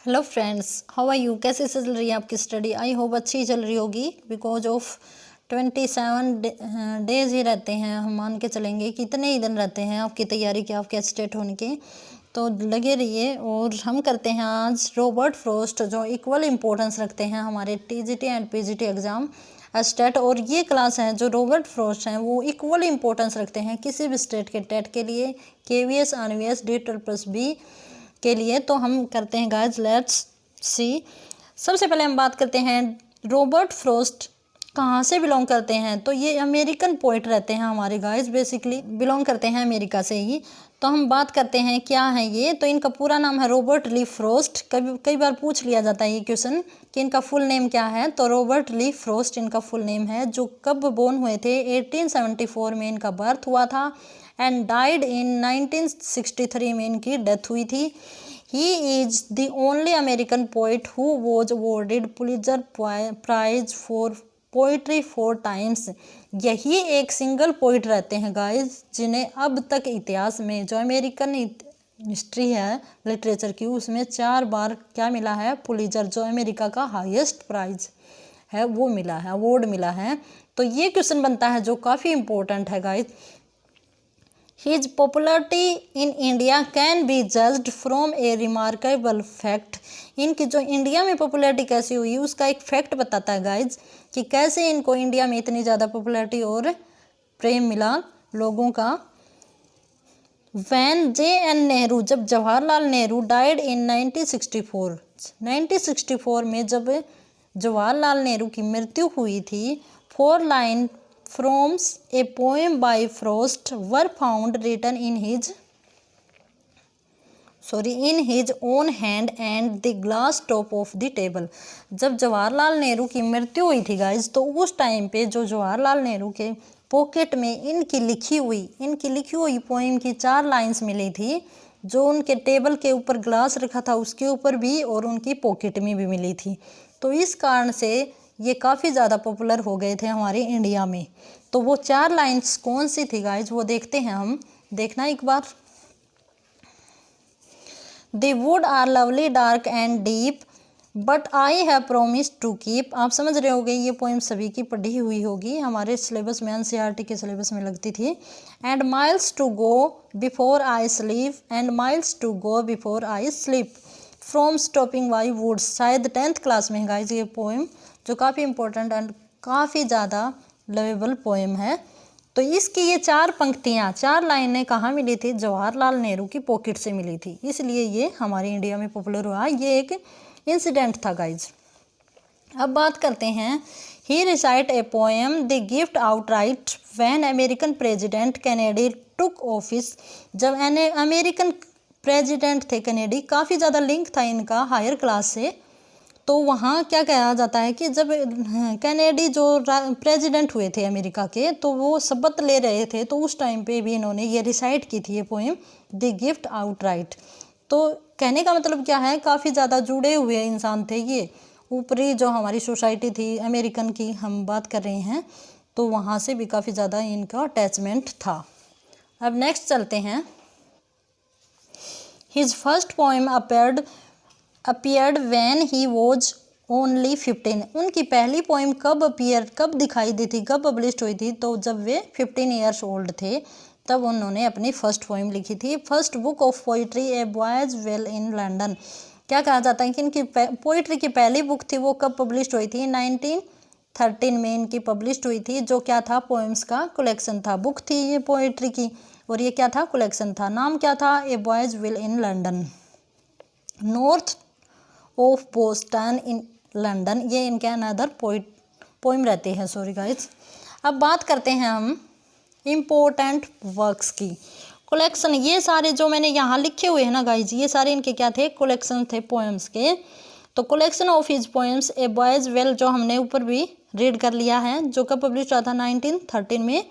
Hello friends, how are you. कैसे चल रही है आपकी स्टडी। आई होप अच्छी चल रही होगी। बिकॉज ऑफ 27 डेज ही रहते हैं, हम मान के चलेंगे कितने ही दिन रहते हैं आपकी तैयारी के, आपके स्टेट होने के। तो लगे रहिए। और हम करते हैं आज रॉबर्ट फ्रॉस्ट, जो इक्वल इम्पोर्टेंस रखते हैं हमारे TGT and PGT exam state. और ये क्लास है जो रॉबर्ट फ्रॉस्ट हैं वो इक्वल इम्पोर्टेंस रखते हैं किसी भी स्टेट के टेट के लिए, केवीएस, आरवीएस, D++B के लिए। तो हम करते हैं गाइस, लेट्स सी। सबसे पहले हम बात करते हैं रॉबर्ट फ्रॉस्ट कहाँ से बिलोंग करते हैं। तो ये अमेरिकन पोइट रहते हैं हमारे गाइस, बेसिकली बिलोंग करते हैं अमेरिका से ही। तो हम बात करते हैं क्या है ये। तो इनका पूरा नाम है रॉबर्ट ली फ्रॉस्ट। कई बार पूछ लिया जाता है ये क्वेश्चन कि इनका फुल नेम क्या है। तो रॉबर्ट ली फ्रॉस्ट इनका फुल नेम है। जो कब बोर्न हुए थे, 1874 में इनका बर्थ हुआ था एंड डाइड इन 1963 में इनकी डेथ हुई थी। He is the only American poet who was awarded Pulitzer prize for poetry 4 times. यही एक सिंगल पोइट रहते हैं गाइस जिन्हें अब तक इतिहास में, जो अमेरिकन हिस्ट्री है लिटरेचर की, उसमें 4 बार क्या मिला है, पुलित्जर, जो अमेरिका का हाईएस्ट प्राइज है वो मिला है, अवार्ड मिला है। तो ये क्वेश्चन बनता है जो काफ़ी इंपॉर्टेंट है guys. His popularity in India can be judged from a remarkable fact। इनकी जो इंडिया में पॉपुलैरिटी कैसी हुई उसका एक फैक्ट बताता है गाइज कि कैसे इनको इंडिया में इतनी ज़्यादा पॉपुलैरिटी और प्रेम मिला लोगों का। Van J.N. नेहरू, जब जवाहरलाल नेहरू डाइड इन 1964 में जब जवाहरलाल नेहरू की मृत्यु हुई थी, 4 line from a poem by Frost were found written in his own hand and the glass top of the table. जब जवाहरलाल नेहरू की मृत्यु हुई थी गाइज, तो उस टाइम पे जो जवाहरलाल नेहरू के पॉकेट में इनकी लिखी हुई पोएम की 4 लाइंस मिली थी, जो उनके टेबल के ऊपर ग्लास रखा था उसके ऊपर भी और उनकी पॉकेट में भी मिली थी। तो इस कारण से ये काफ़ी ज़्यादा पॉपुलर हो गए थे हमारे इंडिया में। तो वो 4 लाइंस कौन सी थी गाइज, वो देखते हैं हम, देखना एक बार। The wood are lovely, dark and deep, but I have promised to keep। आप समझ रहे होंगे ये पोएम सभी की पढ़ी हुई होगी, हमारे सिलेबस में, NCERT के सिलेबस में लगती थी। And miles to go before I sleep, and miles to go before I sleep from stopping by woods। शायद 10th क्लास में है गाइज ये पोएम, जो काफ़ी इंपॉर्टेंट एंड काफ़ी ज़्यादा लवेबल पोएम है। तो इसकी ये 4 पंक्तियाँ, 4 लाइनें कहाँ मिली थी, जवाहरलाल नेहरू की पॉकेट से मिली थी, इसलिए ये हमारे इंडिया में पॉपुलर हुआ। ये एक इंसिडेंट था गाइज। अब बात करते हैं, he recite a poem the gift outright when American president Kennedy took office. जब अमेरिकन प्रेसिडेंट थे कैनेडी, काफ़ी ज़्यादा लिंक था इनका हायर क्लास से। तो वहाँ क्या कहा जाता है कि जब कैनेडी जो प्रेसिडेंट हुए थे अमेरिका के, तो वो शपथ ले रहे थे, तो उस टाइम पे भी इन्होंने ये रिसाइट की थी ये पोएम, द गिफ्ट आउटराइट। तो कहने का मतलब क्या है, काफ़ी ज़्यादा जुड़े हुए इंसान थे ये, ऊपरी जो हमारी सोसाइटी थी अमेरिकन की हम बात कर रहे हैं, तो वहाँ से भी काफ़ी ज़्यादा इनका अटैचमेंट था। अब नेक्स्ट चलते हैं। His first poem appeared when he was only 15। उनकी पहली पोएम कब दिखाई दी थी, कब पब्लिश हुई थी, तो जब वे 15 ईयर्स ओल्ड थे, तब उन्होंने अपनी फर्स्ट पोएम लिखी थी। First book of poetry A boys well in London. क्या कहा जाता है कि इनकी पोइट्री की पहली बुक थी, वो कब पब्लिश हुई थी, 1913 में इनकी पब्लिश हुई थी, जो क्या था, पोएम्स का कलेक्शन था। बुक थी ये पोइट्री की और ये क्या था, कलेक्शन था। नाम क्या था, a boys will in London, north of Boston in London. ये इनके अनदर पोइम रहते हैं, सॉरी गाइज। अब बात करते हैं हम इम्पोर्टेंट वर्क्स की। कलेक्शन, ये सारे जो मैंने यहाँ लिखे हुए हैं ना गाइज, ये सारे इनके क्या थे, कलेक्शन थे पोएम्स के। तो collection of his poems A boys well, जो हमने ऊपर भी रीड कर लिया है, जो कब पब्लिश हुआ था, 1913 में।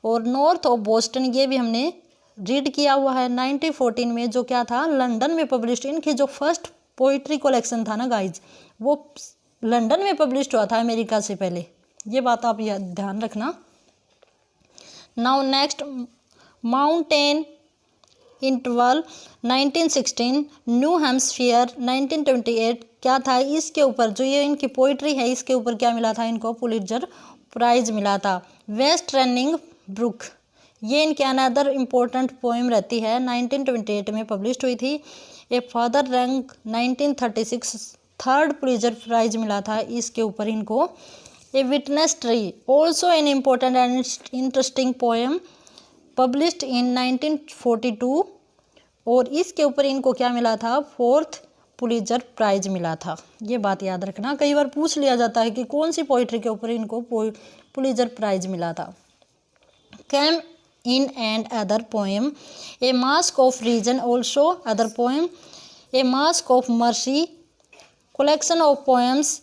और नॉर्थ ऑफ बोस्टन, ये भी हमने रीड किया हुआ है, 1914 में, जो क्या था, लंदन में पब्लिश। इनकी जो फर्स्ट पोइट्री कलेक्शन था ना गाइज, वो लंदन में पब्लिश हुआ था अमेरिका से पहले, ये बात आप ध्यान रखना। Now next, mountain interval 1916, new Hampshire 1928 क्या था इसके ऊपर, जो ये इनकी पोइट्री है इसके ऊपर क्या मिला था इनको, पुलित्जर प्राइज मिला था। वेस्ट रनिंग ब्रुक, ये इनके अनदर इम्पोर्टेंट पोएम रहती है, 1928 में पब्लिश हुई थी। A further range 1936 third Pulitzer prize मिला था इसके ऊपर इनको। A witness tree also an important and interesting poem published in 1942 और इसके ऊपर इनको क्या मिला था, फोर्थ पुलित्जर प्राइज मिला था। ये बात याद रखना, कई बार पूछ लिया जाता है कि कौन सी पोइट्री के ऊपर इनको पुलित्जर प्राइज मिला था। Come in and other poem, a mask of reason also other poem, a mask of mercy, collection of poems,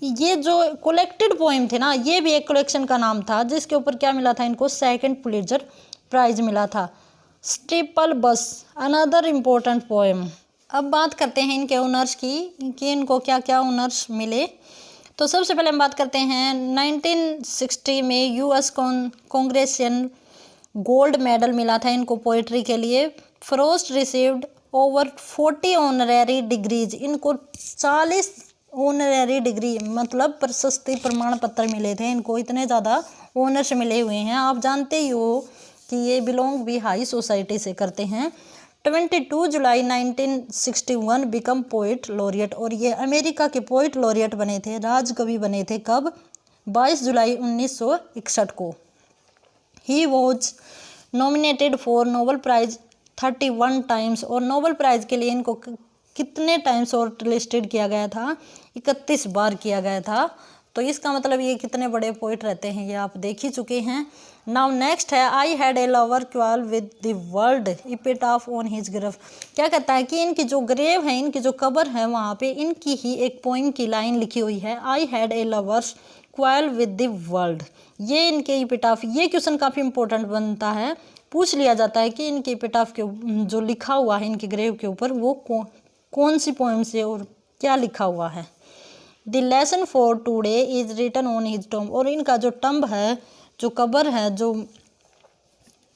ये जो कलेक्टेड पोएम थे ना ये भी एक कलेक्शन का नाम था जिसके ऊपर क्या मिला था इनको, सेकंड पुलित्जर प्राइज मिला था। स्टीपल बस अनदर इम्पोर्टेंट पोएम। अब बात करते हैं इनके ऑनर्स की कि इनको क्या क्या ऑनर्स मिले। तो सबसे पहले हम बात करते हैं 1960 में यूएस कांग्रेसियन गोल्ड मेडल मिला था इनको पोइट्री के लिए। Frost received over 40 honorary degrees, इनको 40 ऑनरेरी डिग्री मतलब प्रशस्ति प्रमाण पत्र मिले थे इनको, इतने ज़्यादा ऑनर्स मिले हुए हैं। आप जानते ही हो कि ये बिलोंग भी हाई सोसाइटी से करते हैं। 22 जुलाई 1961 बिकम पोइट लॉरिएट, और ये अमेरिका के पोइट लॉरिएट बने थे, राजकवि बने थे कब, 22 जुलाई 1961 को। He was nominated for Nobel prize 31 times, और नोबेल प्राइज के लिए इनको कितने टाइम्स और लिस्टेड किया गया था, 31 बार किया गया था। तो इसका मतलब ये कितने बड़े पोइट रहते हैं ये आप देख ही चुके हैं। नाउ नेक्स्ट है I had a lover quarrel with the world epitaph on his grave. क्या कहता है कि इनकी जो ग्रेव है, इनकी जो कब्र है वहाँ पे इनकी ही एक पोइम की लाइन लिखी हुई है, I had A lovers क्वाल with the world. ये इनके एपिटाफ, ये क्वेश्चन काफ़ी इंपॉर्टेंट बनता है, पूछ लिया जाता है कि इनके एपिटाफ के जो लिखा हुआ है इनके ग्रेव के ऊपर वो कौन सी पोइम से और क्या लिखा हुआ है। The lesson for today is written on his tomb, और इनका जो टम्ब है, जो कब्र है, जो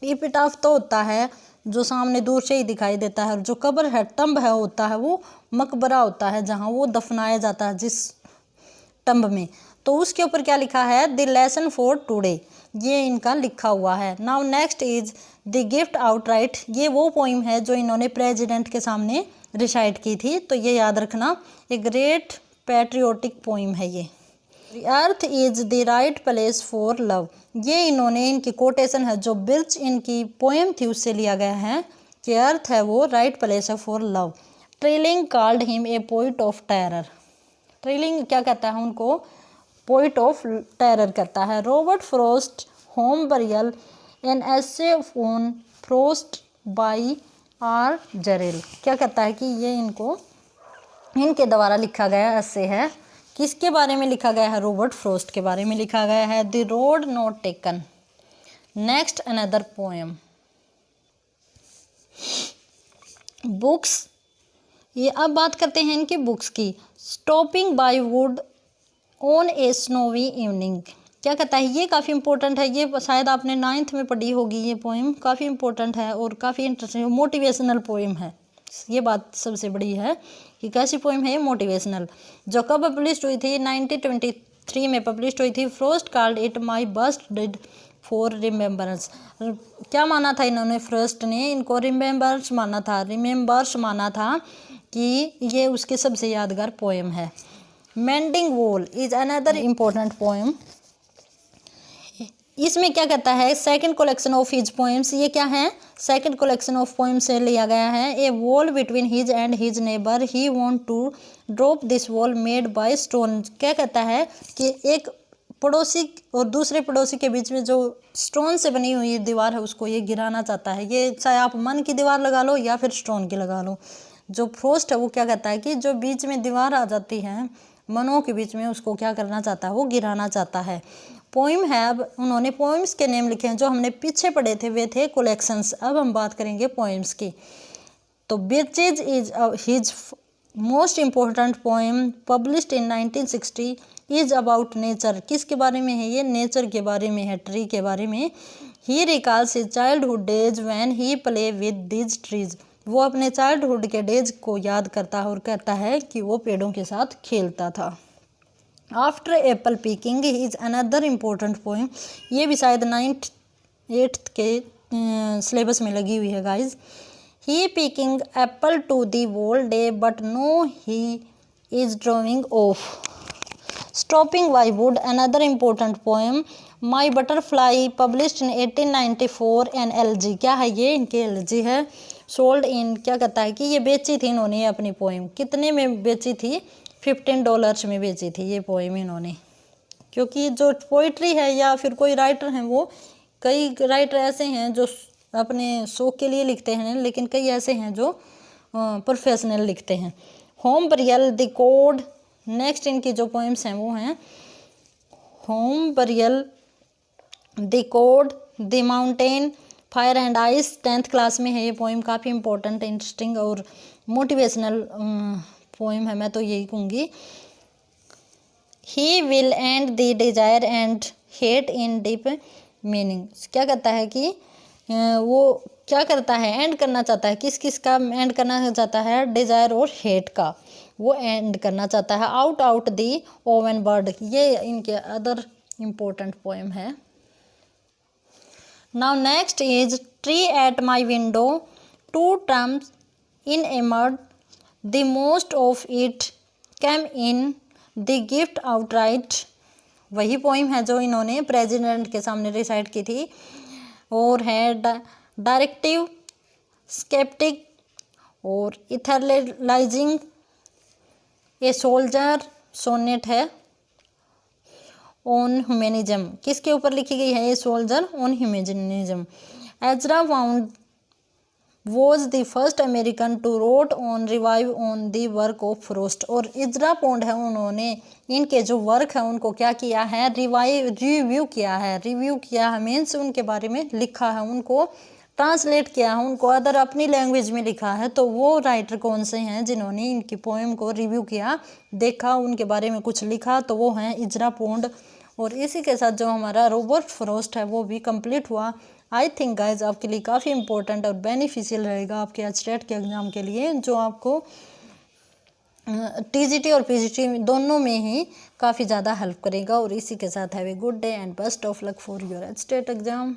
एपिटाफ तो होता है जो सामने दूर से ही दिखाई देता है, और जो कब्र है, टम्ब है होता है वो मकबरा होता है जहाँ वो दफनाया जाता है जिस टम्ब में। तो उसके ऊपर क्या लिखा है, द लेसन फॉर टुडे, ये इनका लिखा हुआ है। Now next is the gift outright, ये वो पोइम है जो इन्होंने प्रेसिडेंट के सामने रिसाइट की थी, तो ये याद रखना, ए ग्रेट पैट्रियोटिक पोइम है ये। The earth is the right place for love, ये इन्होंने इनकी कोटेशन है जो बिर्च इनकी पोएम थी उससे लिया गया है कि अर्थ है वो राइट प्लेस है for love. Trilling called him a poet of terror, Trilling क्या कहता है उनको, पोइट ऑफ टेरर करता है। Robert Frost home burial an essay on Frost by R Jarrell, क्या कहता है कि ये इनके द्वारा लिखा गया ऐसे है, किसके बारे में लिखा गया है, रॉबर्ट फ्रॉस्ट के बारे में लिखा गया है। The road not taken. Next another poem. Books, ये अब बात करते हैं इनकी बुक्स की। Stopping by would on A snowy evening, क्या कहता है, ये काफ़ी इंपॉर्टेंट है, ये शायद आपने 9th में पढ़ी होगी, ये पोएम काफ़ी इंपॉर्टेंट है और काफ़ी इंटरेस्टिंग मोटिवेशनल पोएम है। ये बात सबसे बड़ी है कि कैसी पोएम है, मोटिवेशनल, जो कब पब्लिश हुई थी, 1923 में पब्लिश हुई थी। Frost called it my best deed for remembrance, क्या माना था इन्होंने, फ्रॉस्ट ने इनको रिमेम्बर्स माना था, रिमेम्बर्स माना था कि ये उसके सबसे यादगार पोएम है। Mending wall is another important poem, इसमें क्या कहता है, second collection of his poems, ये क्या है, सेकंड कलेक्शन ऑफ पोएम्स से लिया गया है। A wall between his and his neighbour he want to drop this wall made by stone, क्या कहता है कि एक पड़ोसी और दूसरे पड़ोसी के बीच में जो स्टोन से बनी हुई दीवार है उसको ये गिराना चाहता है। ये चाहे आप मन की दीवार लगा लो या फिर स्टोन की लगा लो, जो फ्रॉस्ट है वो क्या कहता है कि जो बीच में दीवार आ जाती है मनों के बीच में, उसको क्या करना चाहता है, वो गिराना चाहता है। पोइम है, अब उन्होंने पोइम्स के नेम लिखे हैं, जो हमने पीछे पढ़े थे वे थे कलेक्शंस। अब हम बात करेंगे पोइम्स की। तो Birches is his most important poem published in 1960 is about nature, किसके बारे में है ये, नेचर के बारे में है, ट्री के बारे में। He recalls his childhood days when he play with these trees. वो अपने चाइल्डहुड के डेज को याद करता है और कहता है कि वो पेड़ों के साथ खेलता था। After Apple picking is another important poem. ये भी शायद 9th 8th के सिलेबस में लगी हुई है guys. He picking apple to the whole day but no he is drawing off. Stopping by wood another important poem. My butterfly published in 1894 an elegy. क्या है ये? इनकी एलजी है। सोल्ड इन, क्या कहता है कि ये बेची थी इन्होंने अपनी पोएम। कितने में बेची थी? $15 में बेची थी ये पोएम इन्होंने। क्योंकि जो पोइट्री है या फिर कोई राइटर हैं, वो कई राइटर ऐसे हैं जो अपने शौक के लिए लिखते हैं, लेकिन कई ऐसे हैं जो प्रोफेशनल लिखते हैं। Home burial the code. Next इनकी जो पोएम्स हैं वो हैं home burial the code, the mountain, fire and ice. 10th class में है ये पोएम। काफ़ी इंपॉर्टेंट, इंटरेस्टिंग और मोटिवेशनल पोएम है, मैं तो यही कहूँगी। He will and the desire and hate in deep meaning. क्या कहता है कि वो क्या करता है? एंड करना चाहता है। किस किस का एंड करना चाहता है? डिजायर और हेट का वो एंड करना चाहता है। Out out the oven bird, ये इनके अदर इम्पोर्टेंट पोएम है। Now next is tree at my window, 2 terms in a mud, the most of it came in the gift outright। वही पोइम है जो इन्होंने प्रेसिडेंट के सामने रिसाइट की थी। और है डायरेक्टिव, स्केप्टिक और इथरलाइजिंग ए सोल्जर। सोनेट है ऑन ह्यूमनिज्म। किसके ऊपर लिखी गई है ये soldier? On humanism. Ezra Pound was the first American to wrote on review on the work of Frost. और इजरा पॉन्ड है, उन्होंने इनके जो वर्क है उनको क्या किया है? रिव्यू किया है। रिव्यू किया है मीन्स उनके बारे में लिखा है, उनको ट्रांसलेट किया है, उनको अदर अपनी लैंग्वेज में लिखा है। तो वो राइटर कौन से हैं जिन्होंने इनकी पोएम को रिव्यू किया, देखा, उनके बारे में कुछ लिखा? तो वो हैं इजरा पॉन्ड। और इसी के साथ जो हमारा रॉबर्ट फ्रॉस्ट है वो भी कंप्लीट हुआ। आई थिंक गाइज आपके लिए काफ़ी इंपॉर्टेंट और बेनिफिशियल रहेगा आपके एचटेट के एग्ज़ाम के लिए, जो आपको टीजीटी और पीजीटी दोनों में ही काफ़ी ज़्यादा हेल्प करेगा। और इसी के साथ have a good day and best of luck for your HTET exam.